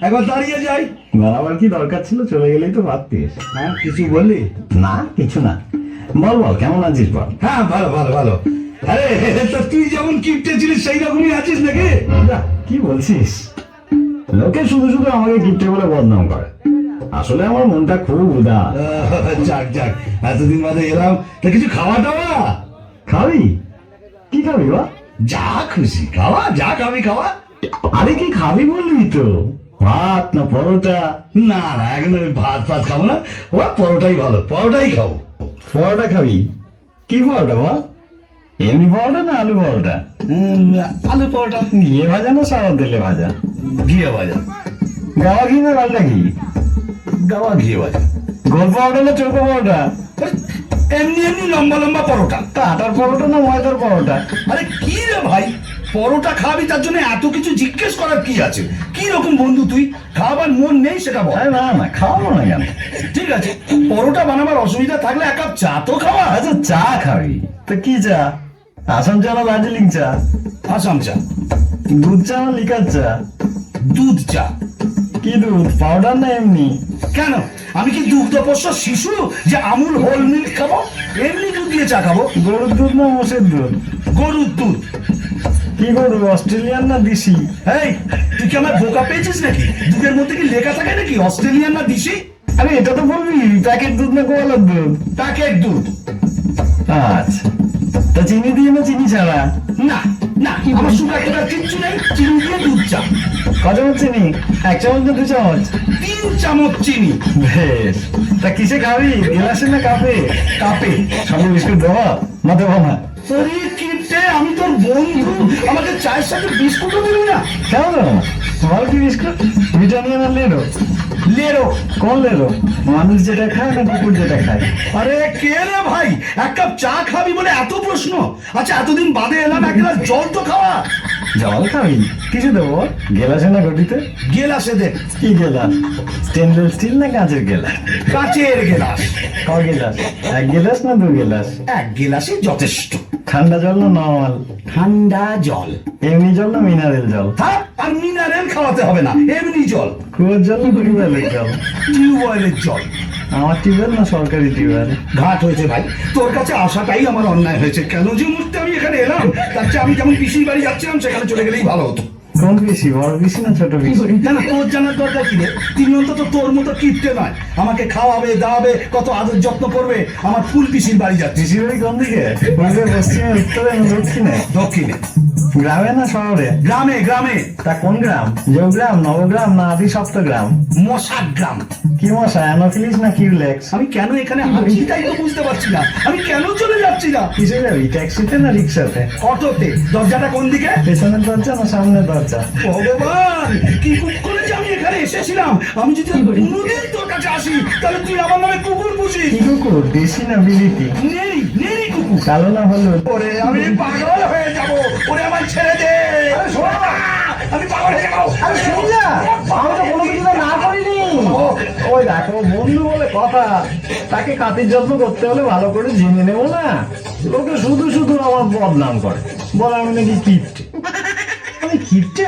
একবার দাঁড়িয়ে যাই। দাঁড়াবার কি দরকার ছিল, চলে গেলেই তো পারতিস। হ্যাঁ, কিছু বললি? না কিছু না, বল বল কেমন আছিস বল। হ্যাঁ, ভালো ভালো ভালো। আরে তা তুই যেমন কিপটে ছিলিস সেই রকমই আছিস নাকি? যা, কি বলছিস? লোকে শুধু শুধু আমাকে কিপটে বলে বদনাম করে, আসলে আমার মনটা খুব উদাস। যাক যাক, এতদিন বাদে এলাম, তা কিছু খাওয়া দাওয়া? খাবি? কি খাবি বা? যা খুশি খাওয়া, যা খাবি খাওয়া। আরে কি খাবি বলবি তো, ভাত না পরোটা? না না, এখন আমি ভাত ফাত খাবো না, ও পরোটাই ভালো, পরোটাই খাবো। পরোটা খাবি? কি পরোটা বা? এমনি পরোটা না আলু পরোটা? আলু পরোটা। ঘিয়ে ভাজা না সাদা তেলে ভাজা? ঘিয়ে ভাজা। গাওয়া ঘি না লালটা ঘি? গাওয়া ঘিয়ে ভাজা। গোল পরোটা না চৌকো পরোটা? এমনি এমনি লম্বা লম্বা পরোটা। তা আটার পরোটা না ময়দার পরোটা? আরে কি রে ভাই, পরোটা খাবি তার জন্য এত কিছু জিজ্ঞেস করার কি আছে? কি রকম বন্ধু তুই, খাবার মন নেই সেটা বল। আরে না না, খাওয়াবো না কেন? ঠিক আছে, পরোটা বানাবার অসুবিধা থাকলে এক কাপ চা তো খাওয়া। আচ্ছা চা খাবি তো কি চা? আসাম চা না দার্জিলিং চা? আসাম চা। দুধ চা না লিকার চা? দুধ চা। কি দুধ, পাউডার না এমনি? কেন, আমি কি দুগ্ধপোষ্য শিশু যে আমুল হোল মিল্ক খাবো? এমনি দুধ দিয়ে চা খাবো। গরুর দুধ না মোষের দুধ? গরুর দুধ। কি গরু, অস্ট্রেলিয়ান না দেশি? এই, তুই কি আমার বোকা পেয়েছিস নাকি? দুধের মধ্যে কি লেখা থাকে নাকি অস্ট্রেলিয়ান না দেশি? আরে এটা তো বলবি প্যাকেট দুধ না গোয়ালার দুধ? প্যাকেট দুধ। আচ্ছা, তা চিনি দিয়ে না চিনি ছাড়া? না না, আমার সুগার টুগার কিচ্ছু নেই, চিনি দিয়ে দুধ চা। ক চামচ চিনি? 1 চামচ না 2 চামচ? 3 চামচ চিনি। বেশ, তা কিসে খাবি, গ্লাসে না কাপে? কাপে। সঙ্গে বিস্কুট দেবো না দেবো না? তোরই কিপটে, আমি তোর বন্ধু, আমাকে চায়ের সাথে বিস্কুটও দিবি না? কেন দেবো না? বল কি বিস্কুট, ব্রিটানিয়া না লেরো? লেরো। কোন লেরো, মানুষ যেটা খায় না কুকুর যেটা খায়? আরে কে রে ভাই, এক কাপ চা খাবি বলে এত প্রশ্ন? আচ্ছা, এতদিন বাদে এলাম, এক গ্লাস জল তো খাওয়া। জল খাবি? কিছু দেবো, গেলাসে না ঘটিতে? গেলাসে দে। কি গেলাস, স্টেনলেস স্টিল না কাঁচের গেলাস? কাচের গেলাস। ক গেলাস, 1 গেলাস না 2 গেলাস? এক গেলাসই যথেষ্ট। ঠান্ডা জল না নর্মাল? ঠান্ডা জল। এমনি জল না মিনারেল জল? থাক, আর মিনারেল খাওয়াতে হবে না, এমনি জল। কুয়োর জল না টিউবওয়েলের জল? টিউবওয়েলের জল। আমার টিউবওয়েল না সরকারি টিউবওয়েল? ঘাট হয়েছে ভাই, তোর কাছে আসাটাই আমার অন্যায় হয়েছে। কেন যে মুহূর্তে আমি এখানে এলাম, তার চেয়ে আমি যেমন পিসির বাড়ি যাচ্ছিলাম সেখানে চলে গেলেই ভালো হতো। কোন পিসি, বড় পিসি না ছোট পিসি? না না, তোর জানার দরকার কি রে? তিনি অন্তত তোর মতো কিপটে নয়, আমাকে খাওয়াবে দাওয়াবে, কত আদর যত্ন করবে। আমার ফুল পিসির বাড়ি যাচ্ছিস। পিসির বাড়ি কোন দিকে, পূর্বে পশ্চিমে উত্তরে না দক্ষিণে? দক্ষিণে। গ্রামে না শহরে? গ্রামে গ্রামে। তা কোন গ্রাম, যোগগ্রাম নবগ্রাম না আদি সপ্তগ্রাম? মশার গ্রাম। কি মশা, অ্যানোফিলিস না কিউলেক্স? আমি কেন এখানে আছি তাই তো বুঝতে পারছি না, আমি কেন চলে যাচ্ছি না। কিসে যাবি, ট্যাক্সিতে না রিক্সাতে? অটোতে। দরজাটা কোন দিকে? পেছনের দরজা না সামনের দরজা? ভগবান, কি কুকুরে যে আমি এখানে এসেছিলাম। আমি যদি কোনোদিন তোর কাছে আসি তাহলে তুই আমার নামে কুকুর পুষিস। কি কুকুর, দেশি না বিলিতি? নেই নেই কুকুর। কালো না হলুদ? ওরে আমি পাগল হয়ে যাব, ওরে আমার ছেড়ে দে। আরে শোন না, আমি পাগল হয়ে যাবো। আরে শুন না, আমি তো কোনো কিছু না করিনি। ওই দেখো বন্ধু বলে কথা, তাকে খাতির যত্ন করতে হলে ভালো করে জেনে নেবো না? লোকে শুধু শুধু আমার বদনাম করে, বলে আমি নাকি কিপটে। আমি কিপটে?